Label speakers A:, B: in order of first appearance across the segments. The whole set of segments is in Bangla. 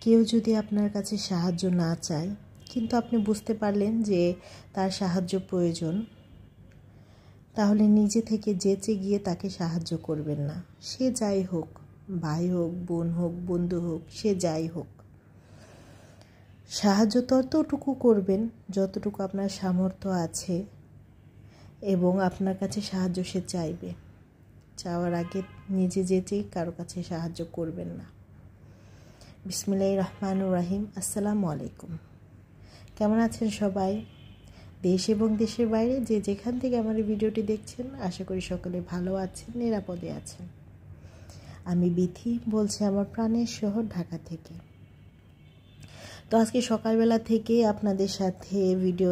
A: কেউ যদি আপনার কাছে সাহায্য না চায় কিন্তু আপনি বুঝতে পারলেন যে তার সাহায্য প্রয়োজন, তাহলে নিজে থেকে যেচে গিয়ে তাকে সাহায্য করবেন না। সে যাই হোক, ভাই হোক, বোন হোক, বন্ধু হোক, সে যাই হোক, সাহায্য ততটুকু করবেন যতটুকু আপনার সামর্থ্য আছে এবং আপনার কাছে সাহায্য সে চাইবে। চাওয়ার আগে নিজে যেচেই কারো কাছে সাহায্য করবেন না। বিসমিল্লাহির রহমানির রহিম। আসসালামু আলাইকুম। কেমন আছেন সবাই? দেশ এবং দেশের বাইরে যে যেখান থেকে আমার এই ভিডিওটি দেখছেন, আশা করি সকলে ভালো আছেন, নিরাপদে আছেন। আমি বিথি বলছি আমার প্রাণের শহর ঢাকা থেকে। তো আজকে সকালবেলা থেকে আপনাদের সাথে ভিডিও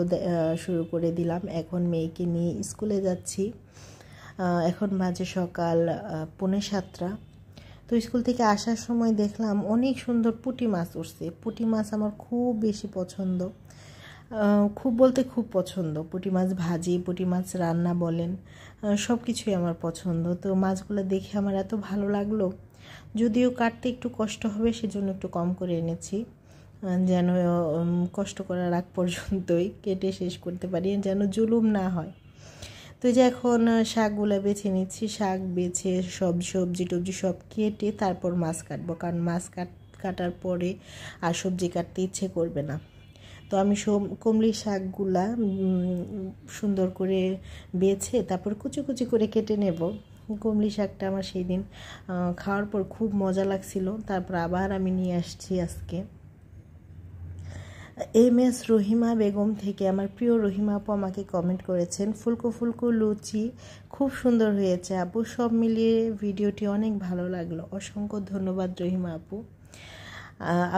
A: শুরু করে দিলাম। এখন মেয়েকে নিয়ে স্কুলে যাচ্ছি। এখন বাজে সকাল 6:45। তো স্কুল থেকে আসার সময় দেখলাম অনেক সুন্দর পুঁটি মাছ উঠছে। পুঁটি মাছ আমার খুব বেশি পছন্দ, খুব বলতে খুব পছন্দ। পুঁটি মাছ ভাজি, পুঁটি মাছ রান্না বলেন, সব কিছুই আমার পছন্দ। তো মাছগুলো দেখে আমার এত ভালো লাগলো, যদিও কাটতে একটু কষ্ট হবে সেজন্য একটু কম করে এনেছি, যেন কষ্ট করার আগ পর্যন্তই কেটে শেষ করতে পারি, যেন জুলুম না হয়। তো যে এখন শাকগুলো বেছে নিচ্ছি। শাক বেছে সব সবজি টবজি সব কেটে তারপর মাছ কাটবো, কারণ মাছ কাটার পরে আর সবজি কাটতে ইচ্ছে করবে না। তো আমি কমলি শাকগুলা সুন্দর করে বেছে তারপর কুচি কুচি করে কেটে নেব। কমলি শাকটা আমার সেই দিন খাওয়ার পর খুব মজা লাগছিল, তারপর আবার আমি নিয়ে আসছি আজকে। MS রহিমা বেগম থেকে আমার প্রিয় রহিমা আপু আমাকে কমেন্ট করেছেন, ফুলকো ফুলকো লুচি খুব সুন্দর হয়েছে আপু, সব মিলিয়ে ভিডিওটি অনেক ভালো লাগলো। অসংখ্য ধন্যবাদ রহিমা আপু।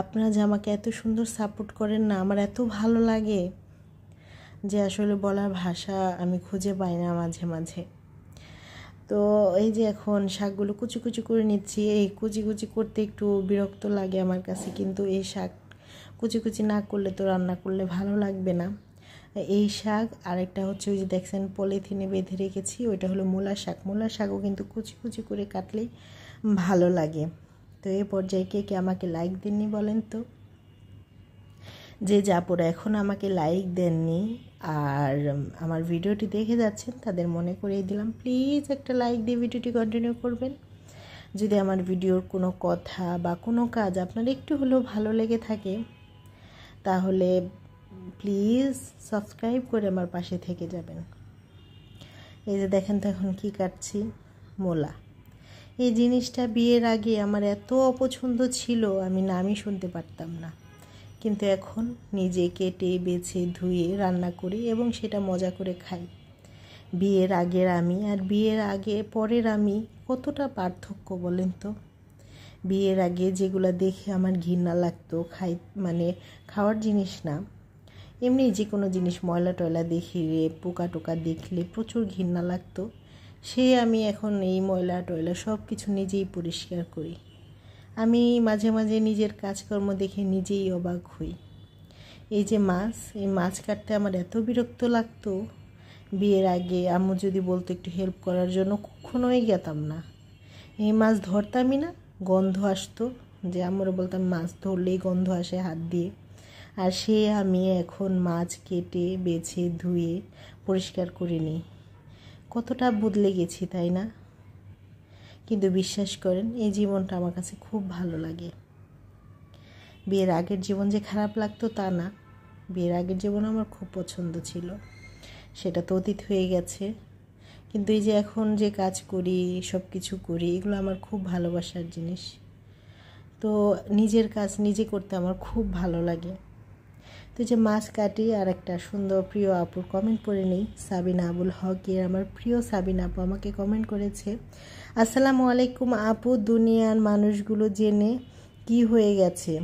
A: আপনারা যে আমাকে এত সুন্দর সাপোর্ট করেন না, আমার এত ভালো লাগে যে আসলে বলার ভাষা আমি খুঁজে পাই না মাঝে মাঝে। তো এই যে এখন শাকগুলো কুচি কুচি করে নিচ্ছি। এই কুচি কুচি করতে একটু বিরক্ত লাগে আমার কাছে, কিন্তু এই শাক কুচি কুচি না করলে তো রান্না করলে ভালো লাগবে না। এই শাক আরেকটা হচ্ছে ওই যে দেখছেন পলিথিনে বেঁধে রেখেছি, ওইটা হলো মূলা শাক। মূলা শাকও কিন্তু কুচি কুচি করে কাটলেই ভালো লাগে। তো এই পর্যায়ে কে কে আমাকে লাইক দেননি বলেন তো? যে আপুরা এখন আমাকে লাইক দেননি আর আমার ভিডিওটি দেখে যাচ্ছেন, তাদের মনে করিয়ে দিলাম, প্লিজ একটা লাইক দিয়ে ভিডিওটি কন্টিনিউ করবেন। যদি আমার ভিডিওর কোনো কথা বা কোনো কাজ আপনার একটু হলেও ভালো লেগে থাকে, তাহলে প্লিজ সাবস্ক্রাইব করে আমার পাশে থেকে যাবেন। এই যে দেখেন তো এখন কী কাটছি, মূলা। এই জিনিসটা বিয়ের আগে আমার এত অপছন্দ ছিল, আমি নামই শুনতে পারতাম না, কিন্তু এখন নিজে কেটে বেছে ধুয়ে রান্না করি এবং সেটা মজা করে খাই। বিয়ের আগের আমি আর বিয়ের আগে পরের আমি কতটা পার্থক্য বলেন তো? বিয়ের আগে যেগুলো দেখে আমার ঘৃণা লাগতো, খাওয়ার জিনিস না, এমনি যে কোনো জিনিস ময়লা টয়লা দেখলে, পোকা টোকা দেখলে প্রচুর ঘৃণা লাগতো, সে আমি এখন এই ময়লা টয়লা সব কিছু নিজেই পরিষ্কার করি। আমি মাঝে মাঝে নিজের কাজকর্ম দেখে নিজেই অবাক হই। এই যে মাছ, এই মাছ কাটতে আমার এত বিরক্ত লাগতো। বিয়ের আগে আম্মু যদি বলতো একটু হেল্প করার জন্য, কখনোই গেতাম না। এই মাছ ধরতামই না, গন্ধ আসতো, যে আম্মুরা বলতাম মাছ ধরলেই গন্ধ আসে হাত দিয়ে। আর সে আমি এখন মাছ কেটে বেছে ধুয়ে পরিষ্কার করে নিই। কতটা বদলে গেছি তাই না? কিন্তু বিশ্বাস করেন এই জীবনটা আমার কাছে খুব ভালো লাগে। বিয়ের আগের জীবন যে খারাপ লাগতো তা না, বিয়ের আগের জীবন আমার খুব পছন্দ ছিল, সেটা তো অতীত হয়ে গেছে। কিন্তু এই যে এখন যে কাজ করি, সব কিছু করি, এগুলো আমার খুব ভালোবাসার জিনিস। তো নিজের কাজ নিজে করতে আমার খুব ভালো লাগে। তো যে মাছ কাটি আর একটা সুন্দর প্রিয় আপুর কমেন্ট পড়ে নিই। সাবিনা আবুল হকের, আমার প্রিয় সাবিনা আপু আমাকে কমেন্ট করেছে, আসসালামু আলাইকুম আপু, দুনিয়ার মানুষগুলো জেনে কি হয়ে গেছে,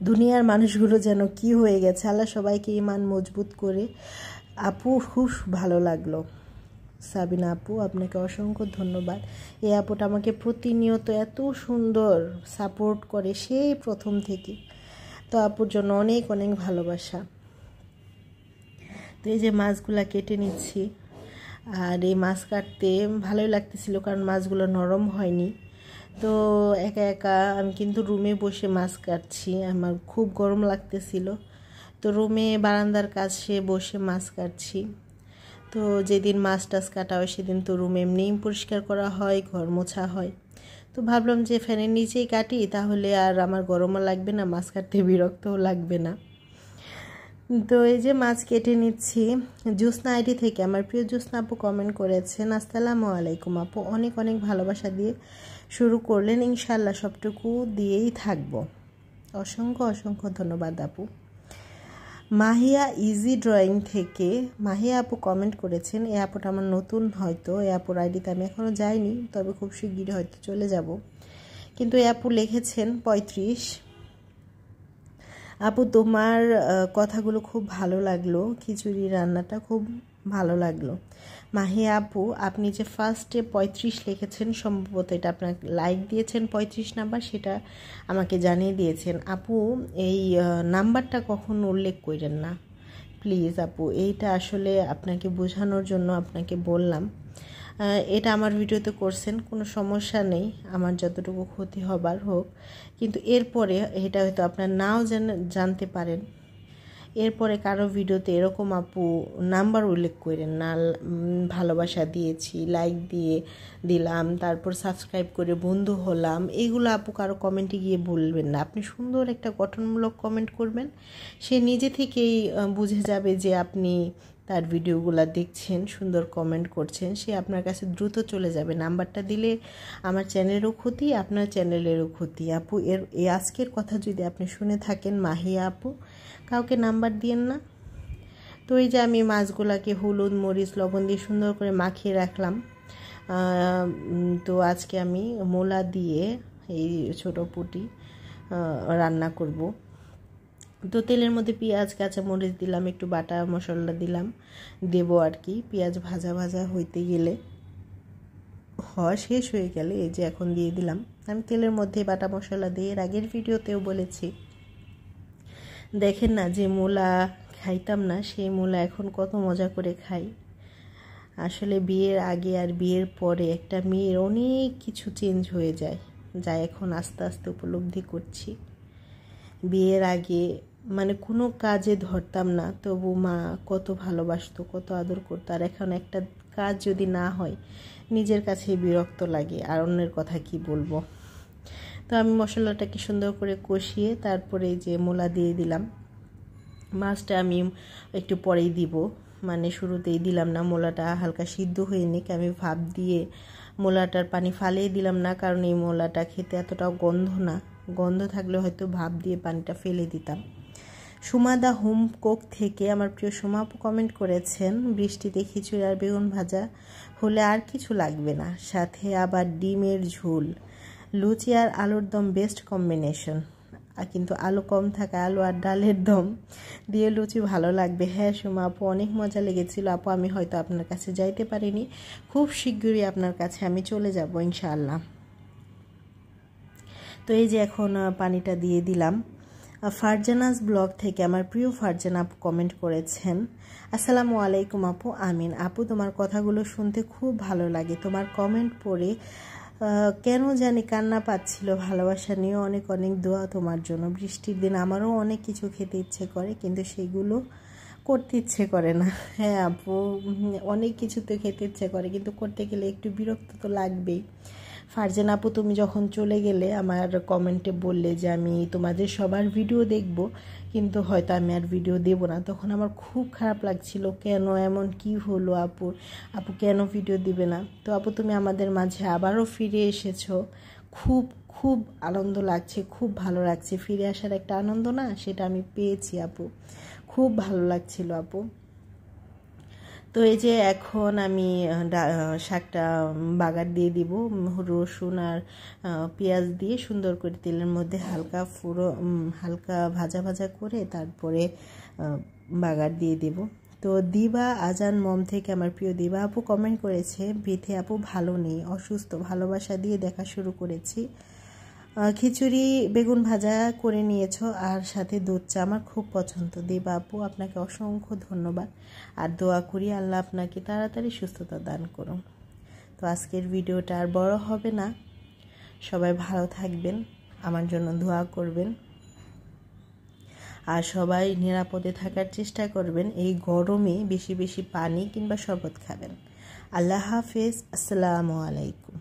A: দুনিয়ার মানুষগুলো যেন কি হয়ে গেছে, আল্লাহ সবাইকে ইমান মজবুত করে। আপু খুব ভালো লাগলো। সাবিনা আপু আপনাকে অসংখ্য ধন্যবাদ। এই আপুটা আমাকে প্রতিনিয়ত এত সুন্দর সাপোর্ট করে সেই প্রথম থেকে। তো আপুর জন্য অনেক অনেক ভালোবাসা। তো এই যে মাছগুলা কেটে নিচ্ছি, আর এই মাছ কাটতে ভালোই লাগতেছিল কারণ মাছগুলো নরম হয়নি। তো একা একা আমি কিন্তু রুমে বসে মাছ কাটছি, আমার খুব গরম লাগতেছিল। তো রুমে বারান্দার কাছে বসে মাছ কাটছি। তো যেদিন মাছ টাছ কাটা হয় সেদিন তো রুম এমনিই পরিষ্কার করা হয়, ঘর মোছা হয়। তো ভাবলাম যে ফ্যানের নিচেই কাটি, তাহলে আর আমার গরমও লাগবে না, মাছ কাটতে বিরক্তও লাগবে না। তো এই যে মাছ কেটে নিচ্ছি। জ্যোৎস্না আইডি থেকে আমার প্রিয় জ্যোৎস্না আপু কমেন্ট করেছেন, আসসালামু আলাইকুম আপু, অনেক অনেক ভালোবাসা দিয়ে শুরু করলেন, ইনশাল্লাহ সবটুকু দিয়েই থাকবো। অসংখ্য অসংখ্য ধন্যবাদ আপু। মাহিয়া ইজি ড্রয়িং থেকে মাহিয়া আপু কমেন্ট করেছেন, এই আপুটা আমার নতুন, হয়তো এই আপুর আইডিতে আমি এখনও যাইনি, তবে খুব শিগগিরই হয়তো চলে যাব। কিন্তু এই আপু লিখেছেন 35। আপু তোমার কথাগুলো খুব ভালো লাগলো, খিচুড়ি রান্নাটা খুব ভালো লাগলো। মাহিয়া আপু, আপনি যে ফার্স্টে 35 লিখেছেন, সম্ভবত এটা আপনার লাইক দিয়েছেন 35 নাম্বার, সেটা আমাকে জানিয়ে দিয়েছেন। আপু এই নাম্বারটা কখনো উল্লেখ করেন না প্লিজ আপু, এইটা আসলে আপনাকে বোঝানোর জন্য আপনাকে বললাম। এটা আমার ভিডিওতে করছেন, কোনো সমস্যা নেই, আমার যতটুকু ক্ষতি হবার হোক, কিন্তু এরপরে এটা হয়তো আপনার নাও জানতে পারেন। এরপরে কারো ভিডিওতে এরকম আপু নাম্বার উল্লেখ করেন না। ভালোবাসা দিয়েছি, লাইক দিলাম, তারপর সাবস্ক্রাইব করে বন্ধু হলাম, এইগুলো আপু কারো কমেন্টে গিয়ে বলবেন না। আপনি সুন্দর একটা গঠনমূলক কমেন্ট করবেন, সে নিজে থেকেই বুঝে যাবে যে আপনি তার ভিডিওগুলো দেখছেন, সুন্দর কমেন্ট করছেন, সে আপনার কাছে দ্রুত চলে যাবে। নাম্বারটা দিলে আমার চ্যানেলেরও ক্ষতি, আপনার চ্যানেলেরও ক্ষতি। আপু এই আজকের কথা যদি আপনি শুনে থাকেন, মাহিয়া আপু, কাউকে নাম্বার দিয়েন না। তো এই যে আমি মাছগুলাকে হলুদ মরিচ লবণ দিয়ে সুন্দর করে মাখিয়ে রাখলাম। তো আজকে আমি মূলা দিয়ে এই ছোটো পুঁটি রান্না করব। তো তেলের মধ্যে পেঁয়াজ কাঁচামরিচ দিলাম, একটু বাটা মশলা দিলাম, দেবো আর কি। পেঁয়াজ ভাজা ভাজা হইতে গেলে, হওয়া শেষ হয়ে গেলে এই যে এখন দিয়ে দিলাম। আমি তেলের মধ্যে বাটা মশলা দিয়ে এর আগের ভিডিওতেও বলেছি, দেখেন না যে মূলা খাইতাম না, সেই মূলা এখন কত মজা করে খাই। আসলে বিয়ের আগে আর বিয়ের পরে একটা মেয়ের অনেক কিছু চেঞ্জ হয়ে যায়, যা এখন আস্তে আস্তে উপলব্ধি করছি। বিয়ের আগে মানে কোনো কাজে ধরতাম না, তবু মা কত ভালোবাসতো, কত আদর করতো। আর এখন একটা কাজ যদি না হয় নিজের কাছে বিরক্ত লাগে, আর অন্যের কথা কি বলবো। তো আমি মশলাটাকে সুন্দর করে কষিয়ে তারপরে যে মূলা দিয়ে দিলাম। মাছটা আমি একটু পরেই দিব, মানে শুরুতেই দিলাম না। মূলাটা হালকা সিদ্ধ হয়ে নিক, আমি ভাপ দিয়ে মূলাটার পানি ফালিয়ে দিলাম না, কারণ এই মূলাটা খেতে এতটাও গন্ধ না, গন্ধ থাকলে হয়তো ভাপ দিয়ে পানিটা ফেলে দিতাম। সুমাদা হোম কুক থেকে আমার প্রিয় সুমা আপু কমেন্ট করেছেন, বৃষ্টিতে খিচুড়ি আর বেগুন ভাজা হলে আর কিছু লাগবে না, সাথে আবার ডিমের ঝোল, লুচি আর আলুর দম বেস্ট কম্বিনেশন। কিন্তু আলু কম থাকা, আলু আর ডালের দম দিয়ে লুচি ভালো লাগবে। হ্যাঁ সুমা আপু, অনেক মজা লেগেছিল আপু, আমি হয়তো আপনার কাছে যাইতে পারিনি, খুব শিগগিরই আপনার কাছে আমি চলে যাব ইনশাআল্লাহ। তো এই যে এখন পানিটা দিয়ে দিলাম। ফারজানাস ব্লগ থেকে আমার প্রিয় ফারজানা আপু কমেন্ট করেছেন, আসসালামু আলাইকুম আপু, আমিন আপু, তোমার কথাগুলো শুনতে খুব ভালো লাগে, তোমার কমেন্ট পড়ে কেন জানি কান্না পাচ্ছিল। ভালোবাসা নিয়ে অনেক অনেক দোয়া তোমার জন্য। বৃষ্টির দিন আমারও অনেক কিছু খেতে ইচ্ছে করে, কিন্তু সেগুলো করতে ইচ্ছে করে না। হ্যাঁ আপু, অনেক কিছু তো খেতে ইচ্ছে করে, কিন্তু করতে গেলে একটু বিরক্ত তো লাগবেই। ফারজানা আপু, তুমি যখন চলে গেলে আমার কমেন্টে বললে যে আমি তোমাদের সবার ভিডিও দেখব, কিন্তু হয়তো আমি আর ভিডিও দেব না, তখন আমার খুব খারাপ লাগছিল, কেন এমন কি হলো আপু কেন ভিডিও দিবে না। তো আপু তুমি আমাদের মাঝে আবারও ফিরে এসেছো, খুব খুব আনন্দ লাগছে, খুব ভালো লাগছে। ফিরে আসার একটা আনন্দ না, সেটা আমি পেয়েছি আপু, খুব ভালো লাগছিল আপু। তো এই যে এখন আমি শাকটা বাগার দিয়ে দিব, রসুন আর পেঁয়াজ দিয়ে সুন্দর করে তেলের মধ্যে হালকা ভাজা ভাজা করে তারপরে বাগার দিয়ে দেব। তো দিবা আজান মম থেকে আমার প্রিয় দিবা আপু কমেন্ট করেছে, বিথে আপু ভালো নেই, অসুস্থ, ভালোবাসা দিয়ে দেখা শুরু করেছি। খিচুড়ি বেগুন ভাজা করে নিয়েছো আর সাথে দুধ চা, আমার খুব পছন্দ। দেবা আপু, আপনাকে অসংখ্য ধন্যবাদ, আর দোয়া করি আল্লাহ আপনাকে তাড়াতাড়ি সুস্থতা দান করুন। তো আজকের ভিডিওটা আর বড় হবে না, সবাই ভালো থাকবেন, আমার জন্য দোয়া করবেন, আর সবাই নিরাপদে থাকার চেষ্টা করবেন। এই গরমে বেশি বেশি পানি কিংবা শরবত খাবেন। আল্লাহ হাফেজ। আসসালামু আলাইকুম।